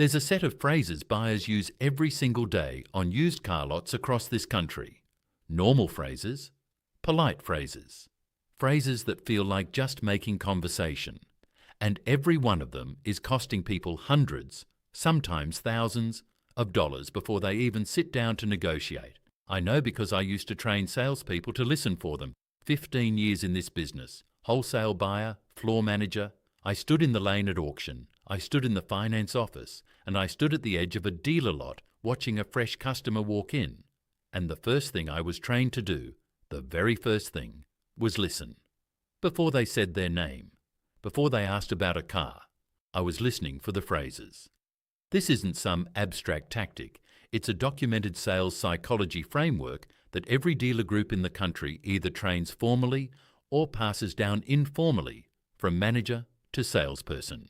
There's a set of phrases buyers use every single day on used car lots across this country. Normal phrases, polite phrases, phrases that feel like just making conversation. And every one of them is costing people hundreds, sometimes thousands, of dollars before they even sit down to negotiate. I know because I used to train salespeople to listen for them. 15 years in this business, wholesale buyer, floor manager. I stood in the lane at auction. I stood in the finance office, and I stood at the edge of a dealer lot watching a fresh customer walk in. And the first thing I was trained to do, the very first thing, was listen. Before they said their name, before they asked about a car, I was listening for the phrases. This isn't some abstract tactic. It's a documented sales psychology framework that every dealer group in the country either trains formally or passes down informally from manager to salesperson.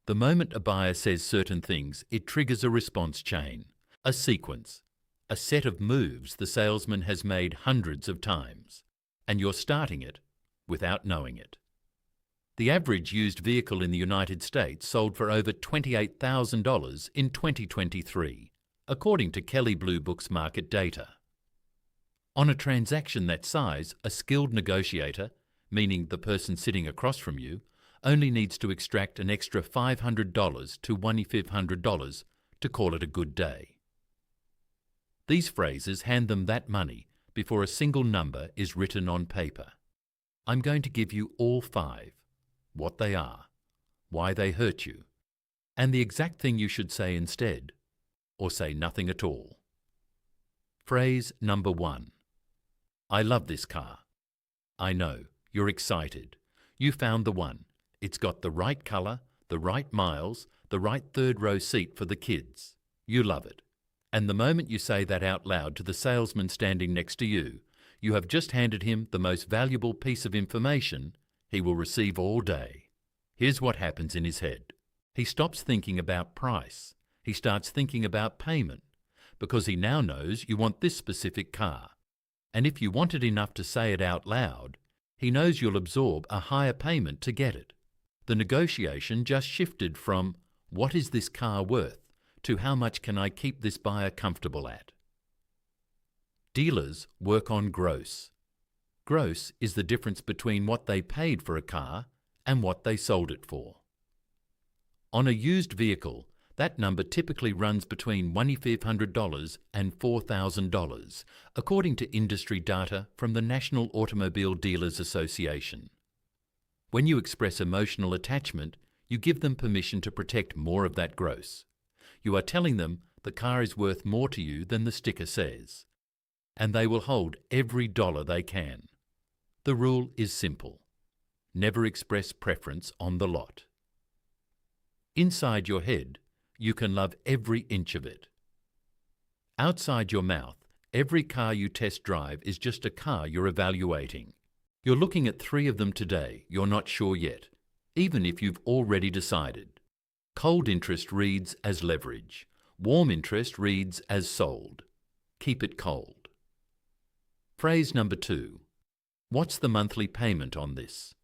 The moment a buyer says certain things, it triggers a response chain, a sequence, a set of moves the salesman has made hundreds of times, and you're starting it without knowing it. The average used vehicle in the United States sold for over $28,000 in 2023, according to Kelley Blue Book's market data. On a transaction that size, a skilled negotiator, meaning the person sitting across from you, only needs to extract an extra $500 to $2,500 to call it a good day. These phrases hand them that money before a single number is written on paper. I'm going to give you all 5, what they are, why they hurt you, and the exact thing you should say instead, or say nothing at all. Phrase number 1. I love this car. I know, you're excited. You found the one. It's got the right colour, the right miles, the right third-row seat for the kids. You love it. And the moment you say that out loud to the salesman standing next to you, you have just handed him the most valuable piece of information he will receive all day. Here's what happens in his head. He stops thinking about price. He starts thinking about payment, because he now knows you want this specific car. And if you want it enough to say it out loud, he knows you'll absorb a higher payment to get it. The negotiation just shifted from, what is this car worth, to how much can I keep this buyer comfortable at? Dealers work on gross. Gross is the difference between what they paid for a car and what they sold it for. On a used vehicle, that number typically runs between $2,500 and $4,000, according to industry data from the National Automobile Dealers Association. When you express emotional attachment, you give them permission to protect more of that gross. You are telling them the car is worth more to you than the sticker says, and they will hold every dollar they can. The rule is simple. Never express preference on the lot. Inside your head, you can love every inch of it. Outside your mouth, every car you test drive is just a car you're evaluating. You're looking at 3 of them today, you're not sure yet, even if you've already decided. Cold interest reads as leverage. Warm interest reads as sold. Keep it cold. Phrase number 2. What's the monthly payment on this?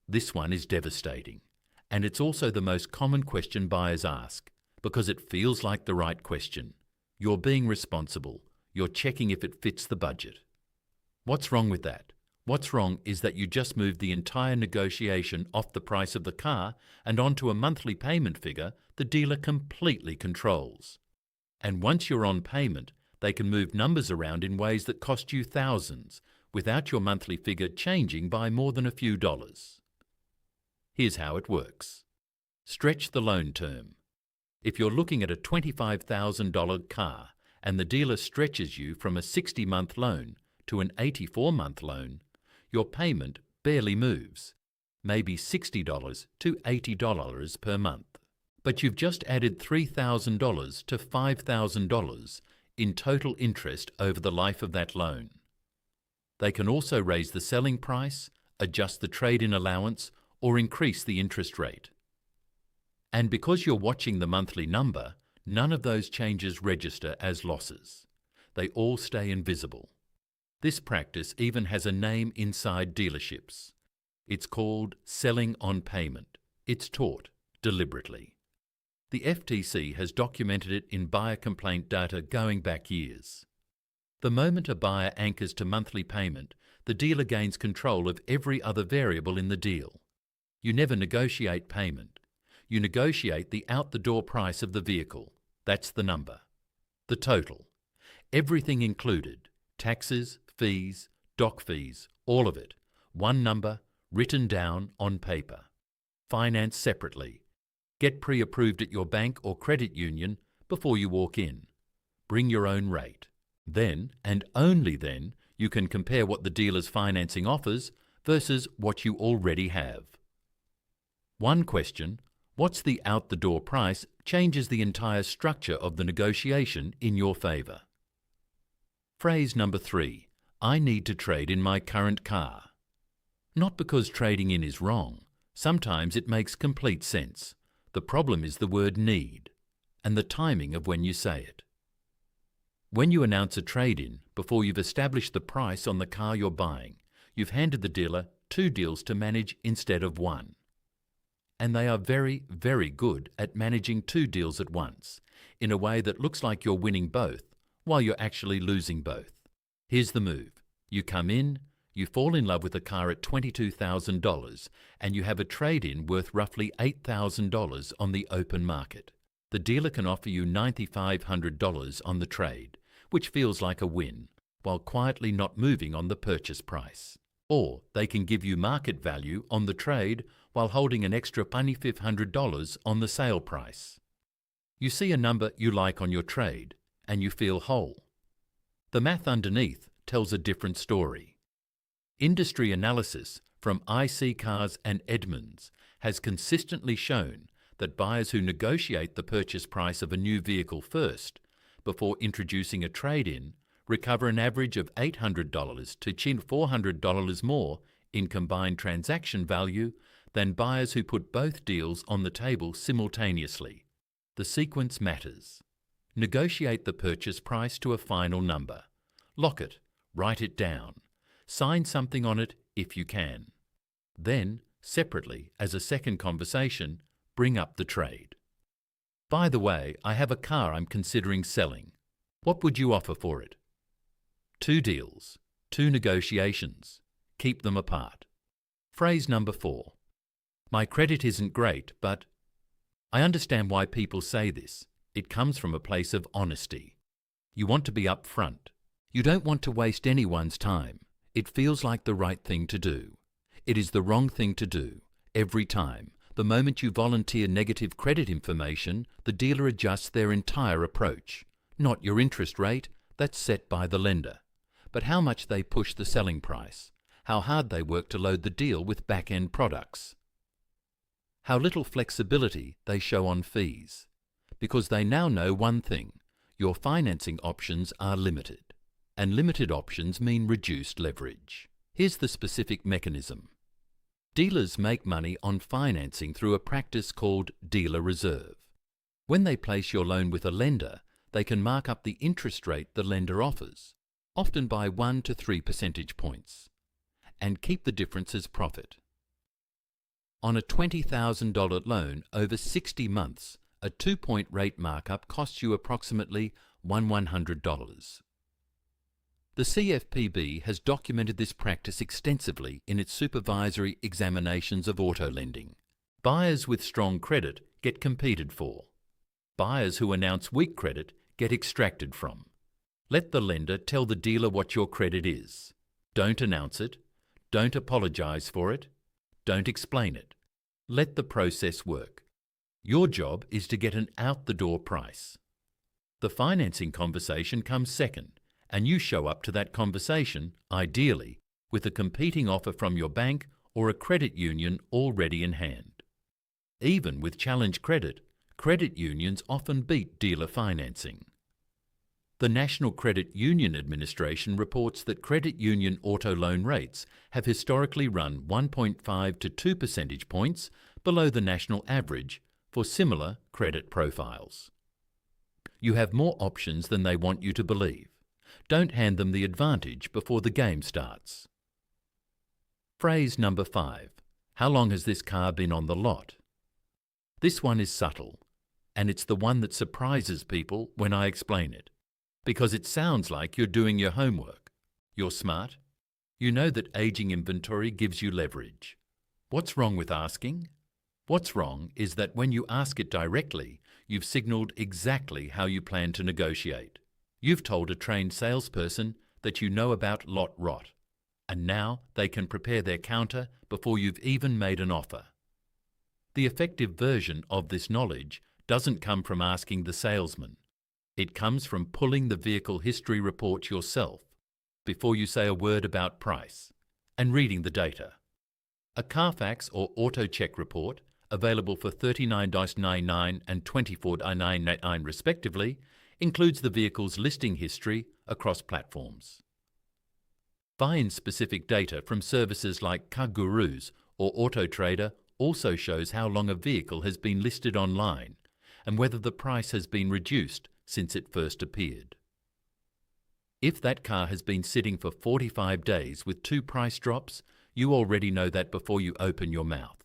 This one is devastating, and it's also the most common question buyers ask, because it feels like the right question. You're being responsible. You're checking if it fits the budget. What's wrong with that? What's wrong is that you just moved the entire negotiation off the price of the car and onto a monthly payment figure the dealer completely controls. And once you're on payment, they can move numbers around in ways that cost you thousands, without your monthly figure changing by more than a few dollars. Here's how it works. Stretch the loan term. If you're looking at a $25,000 car and the dealer stretches you from a 60-month loan to an 84-month loan, your payment barely moves, maybe $60 to $80 per month. But you've just added $3,000 to $5,000 in total interest over the life of that loan. They can also raise the selling price, adjust the trade-in allowance, or increase the interest rate. And because you're watching the monthly number, none of those changes register as losses. They all stay invisible. This practice even has a name inside dealerships. It's called selling on payment. It's taught deliberately. The FTC has documented it in buyer complaint data going back years. The moment a buyer anchors to monthly payment, the dealer gains control of every other variable in the deal. You never negotiate payment. You negotiate the out-the-door price of the vehicle. That's the number. The total. Everything included. Taxes, fees, dock fees, all of it. One number, written down on paper. Finance separately. Get pre-approved at your bank or credit union before you walk in. Bring your own rate. Then, and only then, you can compare what the dealer's financing offers versus what you already have. One question, what's the out-the-door price, changes the entire structure of the negotiation in your favour. Phrase number 3. I need to trade in my current car. Not because trading in is wrong. Sometimes it makes complete sense. The problem is the word need and the timing of when you say it. When you announce a trade-in, before you've established the price on the car you're buying, you've handed the dealer 2 deals to manage instead of 1. And they are very, very good at managing 2 deals at once, in a way that looks like you're winning both, while you're actually losing both. Here's the move. You come in, you fall in love with a car at $22,000, and you have a trade-in worth roughly $8,000 on the open market. The dealer can offer you $9,500 on the trade, which feels like a win, while quietly not moving on the purchase price. Or they can give you market value on the trade while holding an extra $2,500 on the sale price. You see a number you like on your trade, and you feel whole. The math underneath tells a different story. Industry analysis from IC Cars and Edmunds has consistently shown that buyers who negotiate the purchase price of a new vehicle first, before introducing a trade-in, recover an average of $800 to $400 more in combined transaction value than buyers who put both deals on the table simultaneously. The sequence matters. Negotiate the purchase price to a final number. Lock it, write it down. Sign something on it if you can. Then, separately, as a second conversation, bring up the trade. By the way, I have a car I'm considering selling. What would you offer for it? 2 deals, 2 negotiations. Keep them apart. Phrase number 4. My credit isn't great, but... I understand why people say this. It comes from a place of honesty. You want to be upfront. You don't want to waste anyone's time. It feels like the right thing to do. It is the wrong thing to do. Every time, the moment you volunteer negative credit information, the dealer adjusts their entire approach. Not your interest rate, that's set by the lender, but how much they push the selling price, how hard they work to load the deal with back-end products, how little flexibility they show on fees. Because they now know one thing, your financing options are limited, and limited options mean reduced leverage. Here's the specific mechanism. Dealers make money on financing through a practice called dealer reserve. When they place your loan with a lender, they can mark up the interest rate the lender offers, often by 1 to 3 percentage points, and keep the difference as profit. On a $20,000 loan over 60 months, a 2-point rate markup costs you approximately $100. The CFPB has documented this practice extensively in its supervisory examinations of auto lending. Buyers with strong credit get competed for. Buyers who announce weak credit get extracted from. Let the lender tell the dealer what your credit is. Don't announce it. Don't apologize for it. Don't explain it. Let the process work. Your job is to get an out-the-door price. The financing conversation comes second, and you show up to that conversation, ideally, with a competing offer from your bank or a credit union already in hand. Even with challenge credit, credit unions often beat dealer financing. The National Credit Union Administration reports that credit union auto loan rates have historically run 1.5 to 2 percentage points below the national average for similar credit profiles. You have more options than they want you to believe. Don't hand them the advantage before the game starts. Phrase number 5. How long has this car been on the lot? This one is subtle. And it's the one that surprises people when I explain it, because it sounds like you're doing your homework. You're smart. You know that aging inventory gives you leverage. What's wrong with asking? What's wrong is that when you ask it directly, you've signaled exactly how you plan to negotiate. You've told a trained salesperson that you know about lot rot, and now they can prepare their counter before you've even made an offer. The effective version of this knowledge doesn't come from asking the salesman. It comes from pulling the vehicle history report yourself before you say a word about price and reading the data. A Carfax or auto check report, available for $39.99 and $24.99 respectively, includes the vehicle's listing history across platforms. Find-specific data from services like CarGurus or AutoTrader also shows how long a vehicle has been listed online and whether the price has been reduced since it first appeared. If that car has been sitting for 45 days with 2 price drops, you already know that before you open your mouth.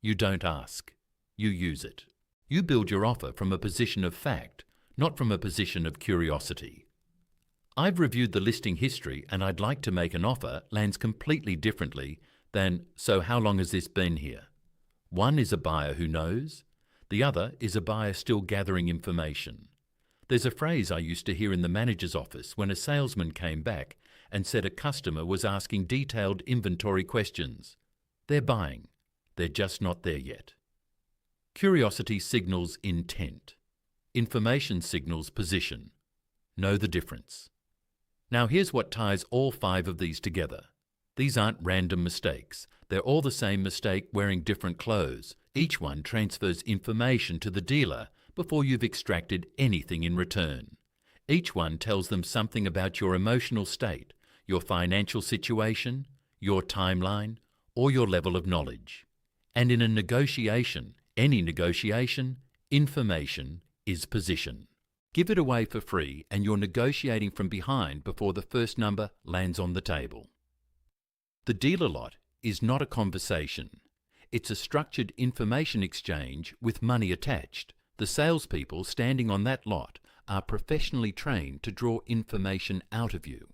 You don't ask. You use it. You build your offer from a position of fact, not from a position of curiosity. I've reviewed the listing history and I'd like to make an offer lands completely differently than, so how long has this been here? One is a buyer who knows. The other is a buyer still gathering information. There's a phrase I used to hear in the manager's office when a salesman came back and said a customer was asking detailed inventory questions. They're buying. They're just not there yet. Curiosity signals intent. Information signals position. Know the difference. Now here's what ties all 5 of these together. These aren't random mistakes. They're all the same mistake wearing different clothes. Each one transfers information to the dealer before you've extracted anything in return. Each one tells them something about your emotional state, your financial situation, your timeline, or your level of knowledge. And in a negotiation, any negotiation, information is position. Give it away for free and you're negotiating from behind before the first number lands on the table. The dealer lot is not a conversation. It's a structured information exchange with money attached. The salespeople standing on that lot are professionally trained to draw information out of you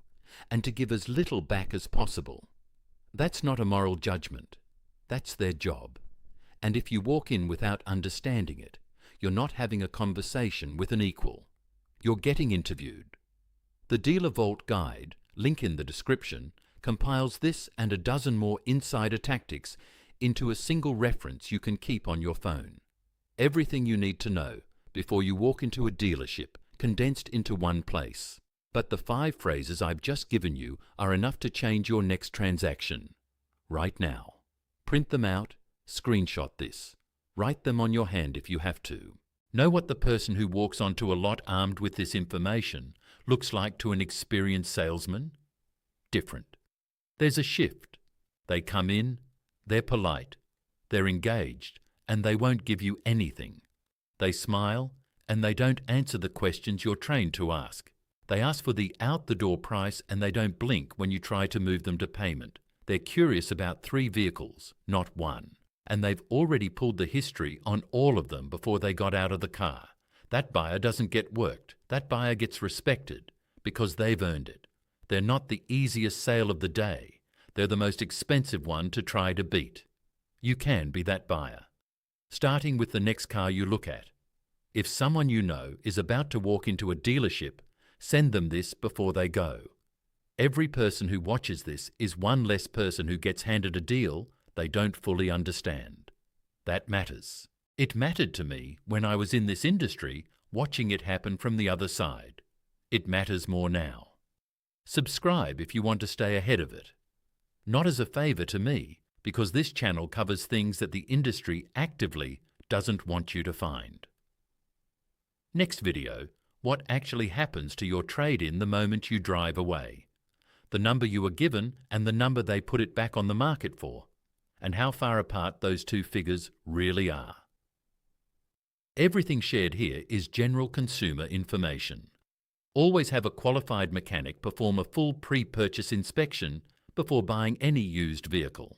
and to give as little back as possible. That's not a moral judgment. That's their job. And if you walk in without understanding it, you're not having a conversation with an equal. You're getting interviewed. The Dealer Vault Guide, link in the description, compiles this and a dozen more insider tactics into a single reference you can keep on your phone. Everything you need to know before you walk into a dealership, condensed into one place. But the 5 phrases I've just given you are enough to change your next transaction. Right now. Print them out, screenshot this. Write them on your hand if you have to. Know what the person who walks onto a lot armed with this information looks like to an experienced salesman? Different. There's a shift. They come in, they're polite, they're engaged, and they won't give you anything. They smile, and they don't answer the questions you're trained to ask. They ask for the out-the-door price and they don't blink when you try to move them to payment. They're curious about 3 vehicles, not 1. And they've already pulled the history on all of them before they got out of the car. That buyer doesn't get worked. That buyer gets respected because they've earned it. They're not the easiest sale of the day. They're the most expensive one to try to beat. You can be that buyer. Starting with the next car you look at. If someone you know is about to walk into a dealership, send them this before they go. Every person who watches this is one less person who gets handed a deal they don't fully understand. That matters. It mattered to me when I was in this industry, watching it happen from the other side. It matters more now. Subscribe if you want to stay ahead of it. Not as a favor to me, because this channel covers things that the industry actively doesn't want you to find. Next video, what actually happens to your trade-in the moment you drive away? The number you were given and the number they put it back on the market for, and how far apart those 2 figures really are. Everything shared here is general consumer information. Always have a qualified mechanic perform a full pre-purchase inspection before buying any used vehicle.